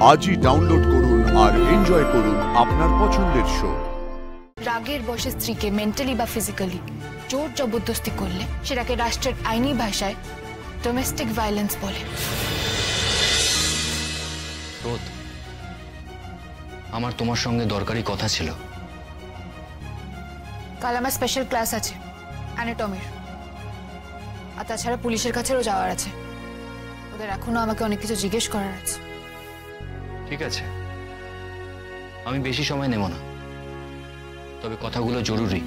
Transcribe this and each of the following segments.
আজই ডাউনলোড করুন আর এনজয় করুন আপনার পছন্দের শো। রাগের বশে স্ত্রীকে মেন্টালি বা ফিজিক্যালি জোর জবরদস্তি করলে সেটাকে রাষ্ট্রের আইনি ভাষায় ডোমেস্টিক ভায়োলেন্স বলে। রোদ, আমার তোমার সঙ্গে দরকারি কথা ছিল। কাল আমার স্পেশাল ক্লাস আছে অ্যানাটমির, আর তাছাড়া পুলিশের কাছেও যাওয়ার আছে। ওদের এখনো আমাকে অনেক কিছু জিজ্ঞেস করার আছে। ঠিক আছে, আমি বেশি সময় নেব না, তবে কথাগুলো জরুরি।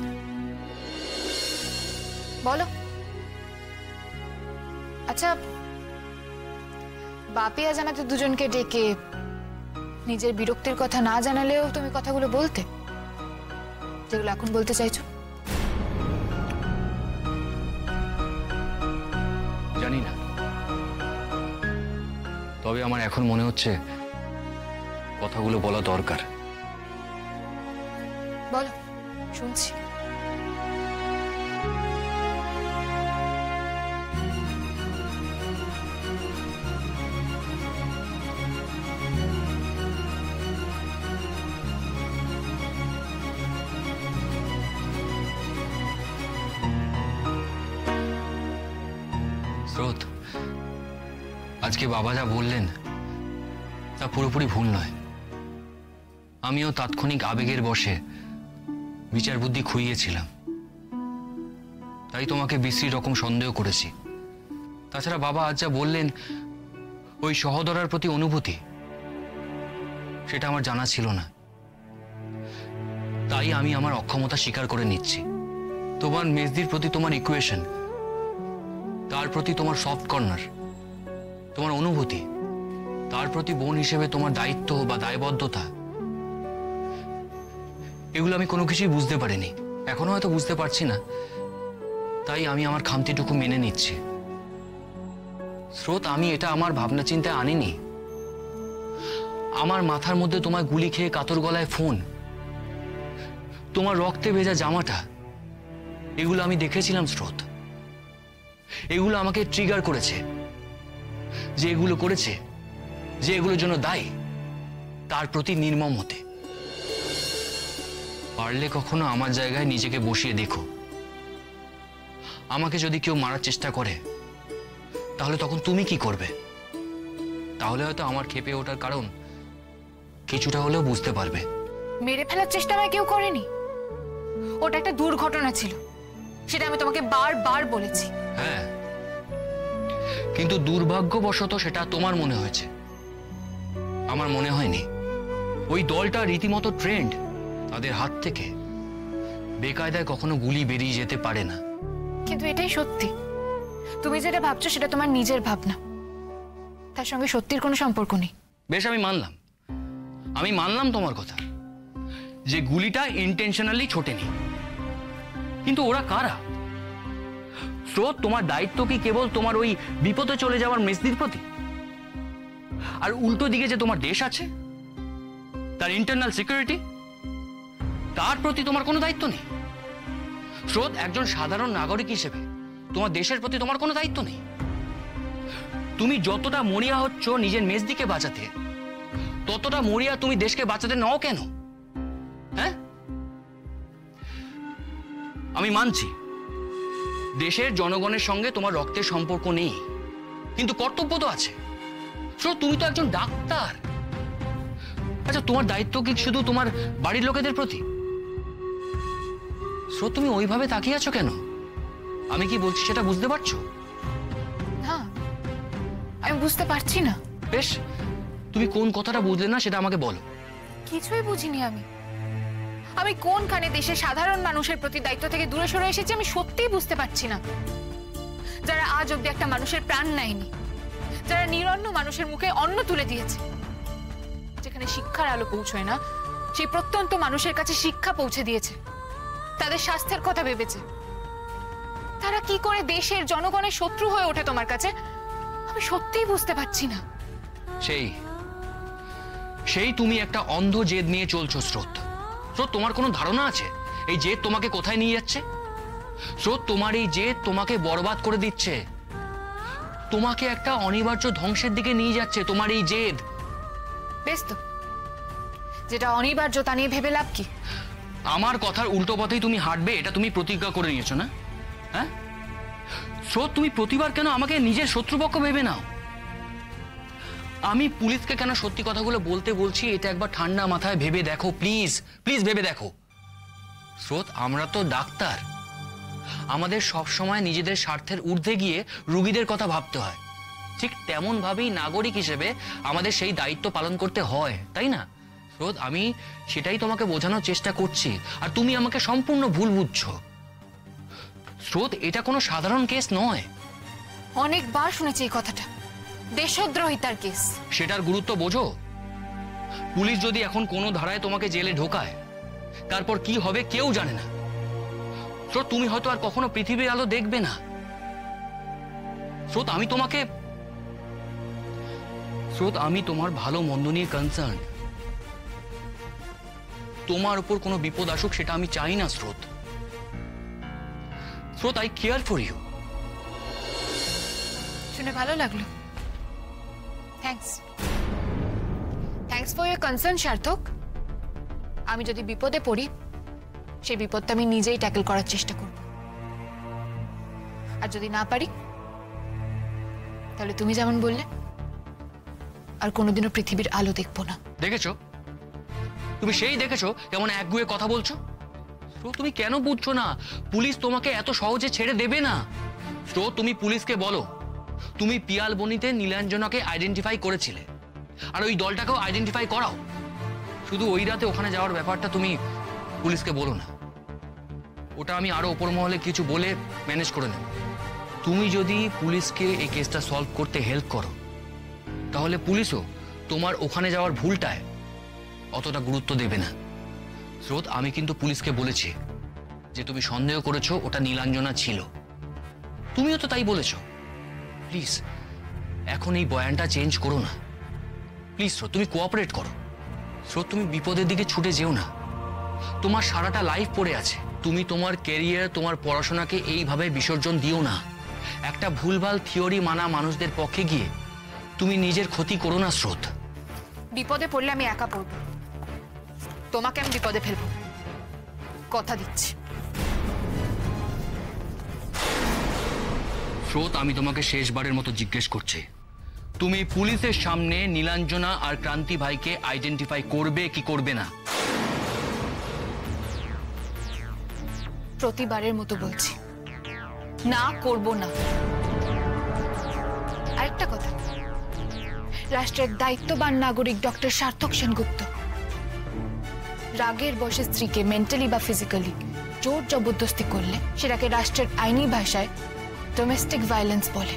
বলো। আচ্ছা, বাপি আজ আমাদের দুজনকে ডেকে নিজের বিরক্তির কথা না জানালেও তুমি কথাগুলো বলতে, যেগুলো এখন বলতে চাইছো। জানি না, তবে আমার এখন মনে হচ্ছে কথাগুলো বলা দরকার। বলো, শুনছি। স্রোত, আজকে বাবা যা বললেন তা পুরোপুরি ভুল নয়। আমিও তাৎক্ষণিক আবেগের বশে বিচার বুদ্ধি খুইয়েছিলাম, তাই তোমাকে বিশ্রী রকম সন্দেহ করেছি। তাছাড়া বাবা আজ যা বললেন ওই সহোদরার প্রতি অনুভূতি, সেটা আমার জানা ছিল না। তাই আমি আমার অক্ষমতা স্বীকার করে নিচ্ছি। তোমার মেজদির প্রতি তোমার ইকুয়েশন, তার প্রতি তোমার সফট কর্নার, তোমার অনুভূতি, তার প্রতি বোন হিসেবে তোমার দায়িত্ব বা দায়বদ্ধতা, এগুলো আমি কোনো কিছুই বুঝতে পারিনি, এখনো হয়তো বুঝতে পারছি না। তাই আমি আমার খামতিটুকু মেনে নিচ্ছি। স্রোত, আমি এটা আমার ভাবনা চিন্তায় আনিনি। আমার মাথার মধ্যে তোমার গুলি খেয়ে কাতর গলায় ফোন, তোমার রক্তে ভেজা জামাটা, এগুলো আমি দেখেছিলাম স্রোত। এগুলো আমাকে ট্রিগার করেছে। যে এগুলো করেছে, যে এগুলোর জন্য দায়ী, তার প্রতি নির্মম হতে। পারলে কখনো আমার জায়গায় নিজেকে বসিয়ে দেখো। আমাকে যদি কেউ মারার চেষ্টা করে, তাহলে তখন তুমি কি করবে? তাহলে হয়তো আমার ক্ষেপে ওঠার কারণ কিছুটা হলেও বুঝতে পারবে। মেরে ফেলার চেষ্টা আমায় কেউ করেনি, ওটা একটা দুর্ঘটনা ছিল, সেটা আমি তোমাকে বারবার বলেছি। হ্যাঁ, কিন্তু দুর্ভাগ্যবশত সেটা তোমার মনে হয়েছে, আমার মনে হয়নি। ওই দলটা রীতিমতো ট্রেন্ড, তাদের হাত থেকে বেকায়দায় কখনো গুলি বেরিয়ে যেতে পারে না। কিন্তু এটাই সত্যি। তুমি যেটা ভাবছো সেটা তোমার নিজের ভাবনা, তার সঙ্গে সত্যির কোনো সম্পর্ক নেই। বেশ, আমি মানলাম তোমার কথা যে গুলিটা ইন্টেনশনালি ছোটেনি, কিন্তু ওরা কারা? স্রোত, তোমার দায়িত্ব কি কেবল তোমার ওই বিপদে চলে যাওয়ার মেজদির প্রতি? আর উল্টো দিকে যে তোমার দেশ আছে, তার ইন্টারনাল সিকিউরিটি, তার প্রতি তোমার কোনো দায়িত্ব নেই? স্রোত, একজন সাধারণ নাগরিক হিসেবে তোমার দেশের প্রতি তোমার কোনো দায়িত্ব নেই? তুমি যতটা মরিয়া হচ্ছ নিজের মেজদিকে বাঁচাতে, ততটা মরিয়া তুমি দেশকে বাঁচাতে নাও কেন? হ্যাঁ, আমি মানছি দেশের জনগণের সঙ্গে তোমার রক্তের সম্পর্ক নেই, কিন্তু কর্তব্য তো আছে। তুমি তো একজন ডাক্তার। আচ্ছা, তোমার দায়িত্ব কি শুধু তোমার বাড়ির লোকেদের প্রতি? তুমি ওইভাবে তাকিয়ে আছো কেন? আমি কি বলছি সেটা বুঝতে পারছো? না, আমি বুঝতে পারছি না। বেশ, তুমি কোন কথাটা বুঝলে না সেটা আমাকে বলো। কিছুই বুঝিনি আমি কোনখানে দেশের সাধারণ মানুষের প্রতি দায়িত্ব থেকে দূরে সরে এসেছি আমি সত্যিই বুঝতে পারছি না। যারা আজ অব্দি একটা মানুষের প্রাণ নেয়নি, যারা নিরন্ন মানুষের মুখে অন্ন তুলে দিয়েছে, যেখানে শিক্ষার আলো পৌঁছয় না সেই প্রত্যন্ত মানুষের কাছে শিক্ষা পৌঁছে দিয়েছে, তাদের স্বাস্থ্যের কথা ভেবেছে, তারা কি করে দেশের জনগণের শত্রু হয়ে ওঠে তোমার কাছে, আমি সত্যিই বুঝতে পারছি না। সেই তুমি একটা অন্ধ জেদ নিয়ে চলছো স্রোত। তোমার কোনো ধারণা আছে এই জেদ তোমাকে কোথায় নিয়ে যাচ্ছে? তোমার এই জেদ তোমাকে বরবাদ করে দিচ্ছে, তোমাকে একটা অনিবার্য ধ্বংসের দিকে নিয়ে যাচ্ছে তোমার এই জেদ। বেশ তো, যেটা অনিবার্য তা নিয়ে ভেবে লাভ কি? আমার কথার উল্টো পথেই তুমি হাঁটবে এটা তুমি প্রতিজ্ঞা করে নিয়েছো না? হ্যাঁ স্রোত, তুমি প্রতিবার কেন আমাকে নিজের শত্রুপক্ষ ভেবে নাও? আমি পুলিশকে কেন সত্যি কথাগুলো বলতে বলছি এটা একবার ঠান্ডা মাথায় ভেবে দেখো, প্লিজ প্লিজ ভেবে দেখো। স্রোত, আমরা তো ডাক্তার, আমাদের সব সময় নিজেদের স্বার্থের ঊর্ধ্বে গিয়ে রোগীদের কথা ভাবতে হয়। ঠিক তেমন ভাবেই নাগরিক হিসেবে আমাদের সেই দায়িত্ব পালন করতে হয়, তাই না? স্রোত, আমি সেটাই তোমাকে বোঝানোর চেষ্টা করছি, আর তুমি আমাকে সম্পূর্ণ ভুল বুঝছো। স্রোত, এটা কোনো সাধারণ কেস নয়। অনেকবার শুনেছি এই কথাটা, দেশদ্রোহিতার কেস। সেটার গুরুত্ব বোঝো? পুলিশ যদি এখন কোনো ধারায় তোমাকে জেলে ঢোকায়, তারপর কি হবে কেউ জানে না। স্রোত, তুমি হয়তো আর কখনো পৃথিবীর আলো দেখবে না। স্রোত, আমি তোমার ভালো মন্দ নিয়ে কনসার্ন। তোমার উপর কোনো বিপদ আসুক সেটা আমি চাই না স্রোত। স্রোত, আই কেয়ার ফর ইউ। শুনে ভালো লাগলো, thanks. Thanks for your concern সার্থক। আমি যদি বিপদে পড়ি, সেই বিপদটা আমি নিজেই ট্যাকল করার চেষ্টা করব, আর যদি না পারি তাহলে তুমি যেমন বললে আর কোনোদিনও পৃথিবীর আলো দেখবো না। দেখেছো, তুমি সেই দেখেছো কেমন একগুয়ে কথা বলছো? তুমি কেন বুঝছো না পুলিশ তোমাকে এত সহজে ছেড়ে দেবে না? তুমি পুলিশকে বলো তুমি পিয়ালবনিতে নীলাঞ্জনাকে আইডেন্টিফাই করেছিলে, আর ওই দলটাকেও আইডেন্টিফাই করাও। শুধু ওই রাতে ওখানে যাওয়ার ব্যাপারটা তুমি পুলিশকে বলো না, ওটা আমি আরো উপর মহলে কিছু বলে ম্যানেজ করে নেব। তুমি যদি পুলিশকে এই কেসটা সলভ করতে হেল্প করো, তাহলে পুলিশও তোমার ওখানে যাওয়ার ভুলটায় অতটা গুরুত্ব দেবে না। স্রোত, আমি কিন্তু পুলিশকে বলেছি যে তুমি সন্দেহ করেছো ওটা নীলাঞ্জনা ছিল, তুমিও তো তাই বলেছো। প্লিজ এখন এই বয়ানটা চেঞ্জ করো না, প্লিজ স্রোত, তুমি কোঅপারেট করো। স্রোত, তুমি বিপদের দিকে ছুটে যেও না, তোমার সারাটা লাইফ পড়ে আছে। তুমি তোমার ক্যারিয়ার, তোমার পড়াশোনাকে এইভাবে বিসর্জন দিও না। একটা ভুলভাল থিওরি মানা মানুষদের পক্ষে গিয়ে তুমি নিজের ক্ষতি করো না স্রোত। বিপদে পড়লে আমি একা পড়ব, তোমাকে আমি বিপদে ফেলবো, কথা দিচ্ছি। স্রোত, আমি তোমাকে শেষবারের মতো জিজ্ঞেস করছি, তুমি পুলিশের সামনে নীলাঞ্জনা আর ক্রান্তি ভাইকে আইডেন্টিফাই করবে কি করবে না? প্রতিবারের মতো বলছি, না, করব না। আরেকটা কথা, রাষ্ট্রের দায়িত্ববান নাগরিক ডক্টর সার্থক সেনগুপ্ত রাগের বশে স্ত্রীকে মেন্টালি বা ফিজিক্যালি জোর জবরদস্তি করলে সেটাকে রাষ্ট্রের আইনি ভাষায় ডোমেস্টিক ভায়োলেন্স বলে।